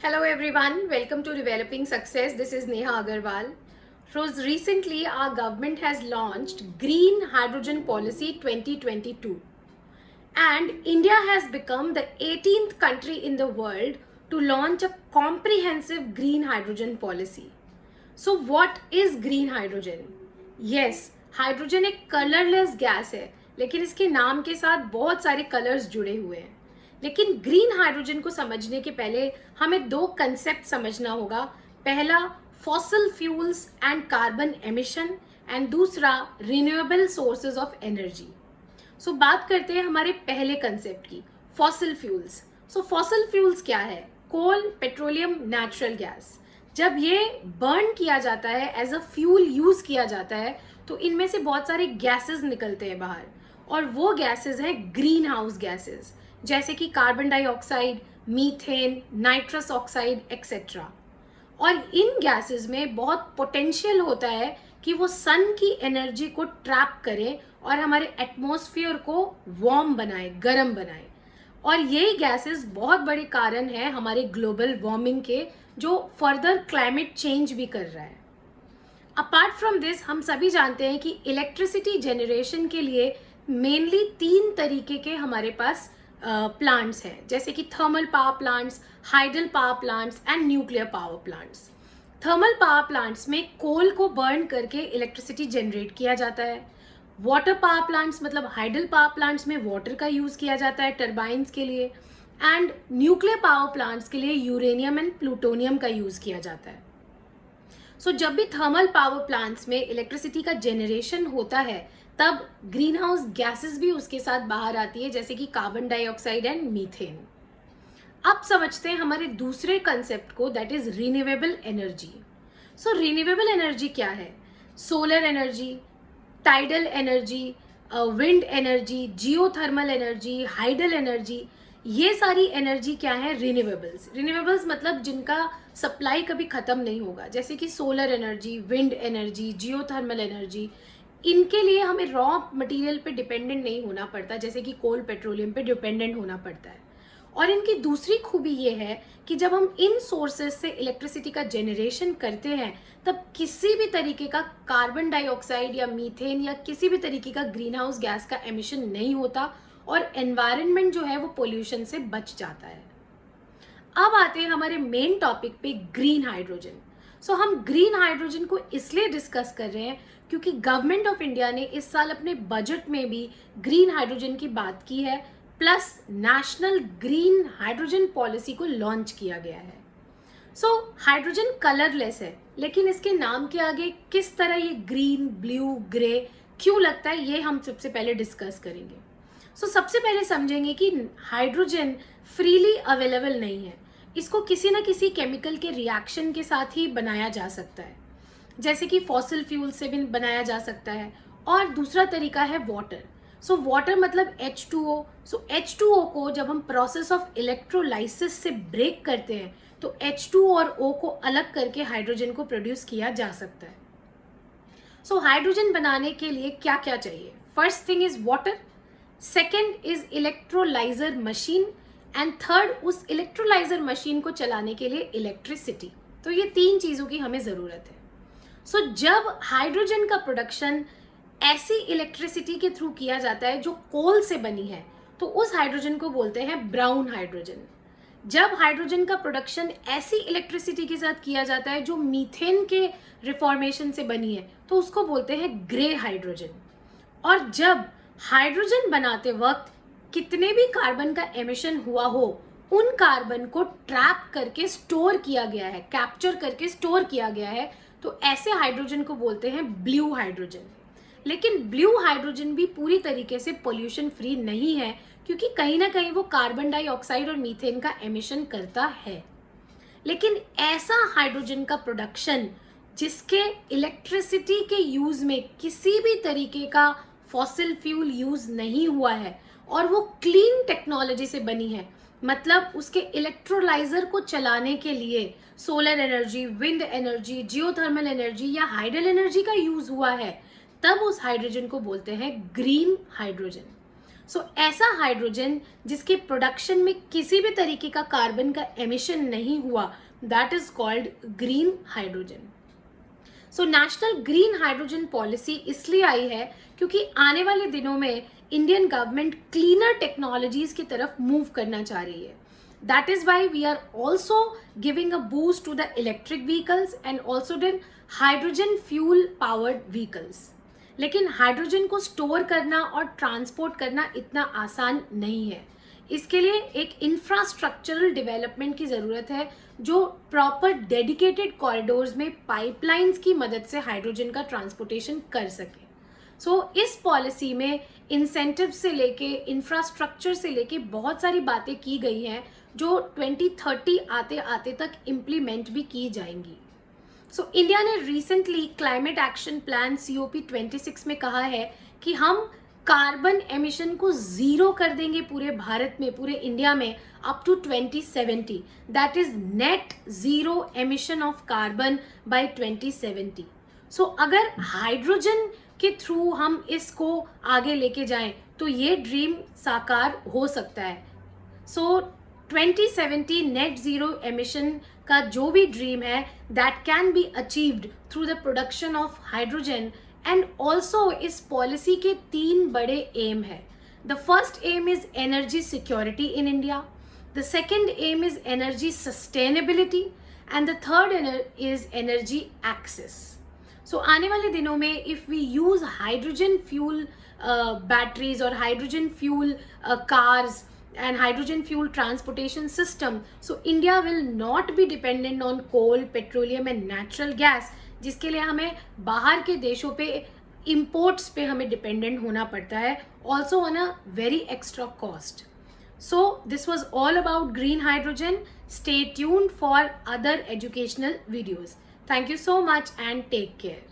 Hello everyone, welcome to Developing Success. This is Neha Agarwal. Recently, our government has launched Green Hydrogen Policy 2022, and India has become the 18th country in the world to launch a comprehensive green hydrogen policy. So what is green hydrogen? Yes, hydrogen एक colourless gas है, लेकिन इसके नाम के साथ बहुत सारे colours जुड़े हुए हैं. लेकिन ग्रीन हाइड्रोजन को समझने के पहले हमें दो कंसेप्ट समझना होगा. पहला, fossil fuels and carbon emission, and दूसरा, रिन्यूएबल सोर्सेज ऑफ एनर्जी. सो बात करते हैं हमारे पहले कंसेप्ट की, फॉसिल फ्यूल्स. सो फॉसिल फ्यूल्स क्या है? कोल, पेट्रोलियम, नेचुरल गैस. जब ये बर्न किया जाता है, एज अ फ्यूल यूज किया जाता है, तो इनमें से बहुत सारे गैसेस निकलते हैं बाहर, और वो गैसेस हैं ग्रीन हाउस गैसेस, जैसे कि carbon dioxide, methane, nitrous oxide etcetera. और इन गैसेस में बहुत पोटेंशियल होता है कि वो सन की एनर्जी को ट्रैप करें और हमारे एटमॉस्फेयर को वार्म बनाए, गर्म बनाए. और यही गैसेस बहुत बड़े कारण हैं हमारे ग्लोबल वार्मिंग के, जो फर्दर क्लाइमेट चेंज भी कर रहा है. अपार्ट फ्रॉम दिस, हम सभी जानते हैं कि इलेक्ट्रिसिटी जनरेशन के लिए मेनली 3 तरीके के हमारे पास प्लांट्स हैं, जैसे कि thermal power plants, hydel power plants and nuclear power plants. Thermal power plants में कोल को बर्न करके इलेक्ट्रिसिटी जनरेट किया जाता है. वाटर पावर प्लांट्स मतलब हाइडल पावर प्लांट्स में वाटर का यूज़ किया जाता है टर्बाइंस के लिए, एंड न्यूक्लियर पावर प्लांट्स के लिए यूरेनियम एंड प्लूटोनियम का यूज़ किया जाता है. सो जब भी थर्मल पावर प्लांट्स में इलेक्ट्रिसिटी का जनरेशन होता है, तब ग्रीन हाउस गैसेस भी उसके साथ बाहर आती है, जैसे कि कार्बन डाइऑक्साइड एंड मीथेन. अब समझते हैं हमारे दूसरे कंसेप्ट को, that is renewable energy. So renewable energy क्या है? Solar energy, tidal energy, wind energy, geothermal energy, hydel energy, ये सारी एनर्जी क्या है? रिन्यूएबल्स. रिन्यूएबल्स मतलब जिनका सप्लाई कभी ख़त्म नहीं होगा, जैसे कि solar energy, wind energy, geothermal energy. इनके लिए हमें रॉ मटेरियल पे डिपेंडेंट नहीं होना पड़ता, जैसे कि कोल, पेट्रोलियम पे डिपेंडेंट होना पड़ता है. और इनकी दूसरी खूबी ये है कि जब हम इन सोर्सेज से इलेक्ट्रिसिटी का जनरेशन करते हैं, तब किसी भी तरीके का कार्बन डाइऑक्साइड या मीथेन या किसी भी तरीके का ग्रीन हाउस गैस का एमिशन नहीं होता, और एनवायरनमेंट जो है वो पोल्यूशन से बच जाता है. अब आते हैं हमारे मेन टॉपिक पे, ग्रीन हाइड्रोजन. सो हम ग्रीन हाइड्रोजन को इसलिए डिस्कस कर रहे हैं क्योंकि गवर्नमेंट ऑफ इंडिया ने इस साल अपने बजट में भी ग्रीन हाइड्रोजन की बात की है, plus national green hydrogen policy को लॉन्च किया गया है. सो हाइड्रोजन कलरलेस है, लेकिन इसके नाम के आगे किस तरह ये ग्रीन, ब्लू, ग्रे क्यों लगता है, ये हम सबसे पहले डिस्कस करेंगे. सो सबसे पहले समझेंगे कि हाइड्रोजन फ्रीली अवेलेबल नहीं है. इसको किसी न किसी केमिकल के रिएक्शन के साथ ही बनाया जा सकता है, जैसे कि फॉसिल फ्यूल से भी बनाया जा सकता है. और दूसरा तरीका है वाटर. सो वाटर मतलब H2O. सो H2O को जब हम प्रोसेस ऑफ इलेक्ट्रोलाइसिस से ब्रेक करते हैं, तो H2O और O को अलग करके हाइड्रोजन को प्रोड्यूस किया जा सकता है. सो हाइड्रोजन बनाने के लिए क्या क्या चाहिए? First thing is water, second is electrolyser machine, and third, उस इलेक्ट्रोलाइजर मशीन को चलाने के लिए इलेक्ट्रिसिटी. तो ये 3 चीज़ों की हमें ज़रूरत है. सो जब हाइड्रोजन का प्रोडक्शन ऐसी इलेक्ट्रिसिटी के थ्रू किया जाता है जो कोल से बनी है, तो उस हाइड्रोजन को बोलते हैं ब्राउन हाइड्रोजन. जब हाइड्रोजन का प्रोडक्शन ऐसी इलेक्ट्रिसिटी के साथ किया जाता है जो मीथेन के रिफॉर्मेशन से बनी है, तो उसको बोलते हैं ग्रे हाइड्रोजन. और जब हाइड्रोजन बनाते वक्त कितने भी कार्बन का एमिशन हुआ हो, उन कार्बन को ट्रैप करके स्टोर किया गया है, कैप्चर करके स्टोर किया गया है, तो ऐसे हाइड्रोजन को बोलते हैं ब्लू हाइड्रोजन. लेकिन ब्लू हाइड्रोजन भी पूरी तरीके से पोल्यूशन फ्री नहीं है, क्योंकि कहीं ना कहीं वो कार्बन डाइऑक्साइड और मीथेन का एमिशन करता है. लेकिन ऐसा हाइड्रोजन का प्रोडक्शन जिसके इलेक्ट्रिसिटी के यूज़ में किसी भी तरीके का फॉसिल फ्यूल यूज़ नहीं हुआ है, और वो क्लीन टेक्नोलॉजी से बनी है, मतलब उसके इलेक्ट्रोलाइजर को चलाने के लिए solar energy, wind energy, geothermal energy या हाइडल एनर्जी का यूज़ हुआ है, तब उस हाइड्रोजन को बोलते हैं ग्रीन हाइड्रोजन. सो ऐसा हाइड्रोजन जिसके प्रोडक्शन में किसी भी तरीके का कार्बन का एमिशन नहीं हुआ, that is called green hydrogen. So national green hydrogen policy इसलिए आई है क्योंकि आने वाले दिनों में इंडियन गवर्नमेंट क्लीनर टेक्नोलॉजीज की तरफ मूव करना चाह रही है। That is why we are also giving a boost to the electric vehicles and also then hydrogen fuel powered vehicles. लेकिन हाइड्रोजन को स्टोर करना और ट्रांसपोर्ट करना इतना आसान नहीं है। इसके लिए एक इंफ्रास्ट्रक्चरल डेवलपमेंट की ज़रूरत है जो प्रॉपर डेडिकेटेड कॉरिडोर्स में पाइपलाइंस की मदद से हाइड्रोजन का ट्रांसपोर्टेशन कर सके। सो इस पॉलिसी में इंसेंटिव से लेके इंफ्रास्ट्रक्चर से लेके बहुत सारी बातें की गई हैं जो 2030 आते आते तक इम्प्लीमेंट भी की जाएंगी। सो इंडिया ने recently climate action plan COP26 में कहा है कि हम कार्बन एमिशन को ज़ीरो कर देंगे पूरे भारत में, पूरे इंडिया में up to 2070। That is net zero emission of carbon by 2070। So अगर हाइड्रोजन के थ्रू हम इसको आगे लेके जाएं तो ये ड्रीम साकार हो सकता है। सो 2070 नेट ज़ीरो एमिशन का जो भी ड्रीम है that can be achieved through the production of hydrogen. And also इस पॉलिसी के 3 बड़े एम है। The first aim is energy security in India, the second aim is energy sustainability and the third is energy access. So आने वाले दिनों में if we use hydrogen fuel batteries और hydrogen fuel cars and hydrogen fuel transportation system, so India will not be dependent on coal, petroleum and natural gas, जिसके लिए हमें बाहर के देशों पे imports पे हमें dependent होना पड़ता है, also on a very extra cost. So this was all about green hydrogen. Stay tuned for other educational videos. Thank you so much and take care.